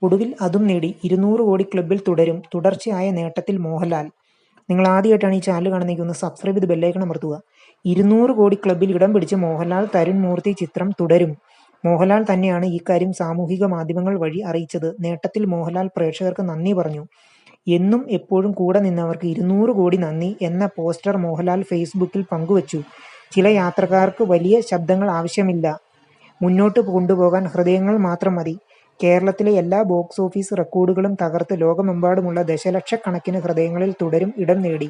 ഒടുവിൽ അതും നേടി. 200 കോടി ക്ലബ്ബിൽ തുടരും. തുടർച്ചയായ നേട്ടത്തിൽ മോഹൻലാൽ. നിങ്ങൾ ആദ്യമായിട്ടാണ് ഈ ചാനൽ കാണുന്നതെങ്കിൽ ഒന്ന് സബ്സ്ക്രൈബ് ചെയ്ത് ബെല്ലൈക്കൺ അമർത്തുക. 200 കോടി ക്ലബ്ബിൽ ഇടം പിടിച്ച് മോഹൻലാൽ തരുൺ മൂർത്തി ചിത്രം തുടരും. മോഹൻലാൽ തന്നെയാണ് ഇക്കാര്യം സാമൂഹിക മാധ്യമങ്ങൾ വഴി അറിയിച്ചത്. നേട്ടത്തിൽ മോഹൻലാൽ പ്രേക്ഷകർക്ക് നന്ദി പറഞ്ഞു. എന്നും എപ്പോഴും കൂടെ നിന്നവർക്ക് 200 കോടി നന്ദി എന്ന പോസ്റ്റർ മോഹൻലാൽ ഫേസ്ബുക്കിൽ പങ്കുവച്ചു. ചില യാത്രക്കാർക്ക് വലിയ ശബ്ദങ്ങൾ ആവശ്യമില്ല. മുന്നോട്ട് കൊണ്ടുപോകാൻ ഹൃദയങ്ങൾ മാത്രം മതി. കേരളത്തിലെ എല്ലാ ബോക്സ് ഓഫീസ് റെക്കോർഡുകളും തകർത്ത് ലോകമെമ്പാടുമുള്ള ദശലക്ഷക്കണക്കിന് ഹൃദയങ്ങളിൽ തുടരും ഇടം നേടി.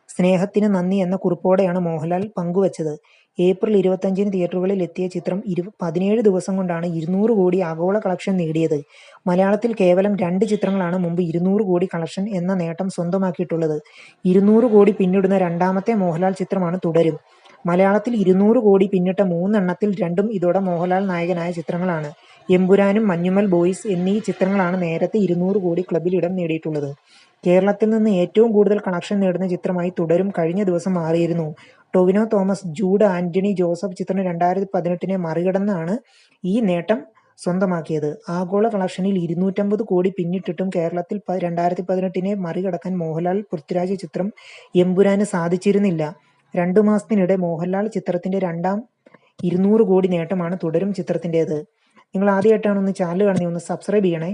സ്നേഹത്തിന് നന്ദി എന്ന കുറിപ്പോടെയാണ് മോഹൻലാൽ പങ്കുവച്ചത്. ഏപ്രിൽ 25-ന് തിയേറ്ററുകളിൽ എത്തിയ ചിത്രം 17 ദിവസം കൊണ്ടാണ് 200 കോടി ആഗോള കളക്ഷൻ നേടിയത്. മലയാളത്തിൽ കേവലം 2 ചിത്രങ്ങളാണ് മുമ്പ് 200 കോടി കളക്ഷൻ എന്ന നേട്ടം സ്വന്തമാക്കിയിട്ടുള്ളത്. 200 കോടി പിന്നിടുന്ന രണ്ടാമത്തെ മോഹൻലാൽ ചിത്രമാണ് തുടരും. മലയാളത്തിൽ 200 കോടി പിന്നിട്ട 3 എണ്ണത്തിൽ 2ഉം ഇതോടെ മോഹൻലാൽ നായകനായ ചിത്രങ്ങളാണ്. എമ്പുരാനും മഞ്ഞുമൽ ബോയ്സ് എന്നീ ചിത്രങ്ങളാണ് നേരത്തെ 200 കോടി ക്ലബ്ബിൽ ഇടം നേടിയിട്ടുള്ളത്. കേരളത്തിൽ നിന്ന് ഏറ്റവും കൂടുതൽ കളക്ഷൻ നേടുന്ന ചിത്രമായി തുടരും കഴിഞ്ഞ ദിവസം മാറിയിരുന്നു. ടൊവിനോ തോമസ്, ജൂഡ് ആന്റണി ജോസഫ് ചിത്രം 2018-നെ മറികടന്നാണ് ഈ നേട്ടം സ്വന്തമാക്കിയത്. ആഗോള കളക്ഷനിൽ 250 കോടി പിന്നിട്ടിട്ടും കേരളത്തിൽ 2018-നെ മറികടക്കാൻ മോഹൻലാൽ പൃഥ്വിരാജ് ചിത്രം എമ്പുരാന് സാധിച്ചിരുന്നില്ല. 2 മാസത്തിനിടെ മോഹൻലാൽ ചിത്രത്തിന്റെ രണ്ടാം 200 കോടി നേട്ടമാണ് തുടരും ചിത്രത്തിന്റേത്. നിങ്ങൾ ആദ്യമായിട്ടാണ് ചാനൽ കാണുന്നത്, ഒന്ന് സബ്സ്ക്രൈബ് ചെയ്യണേ.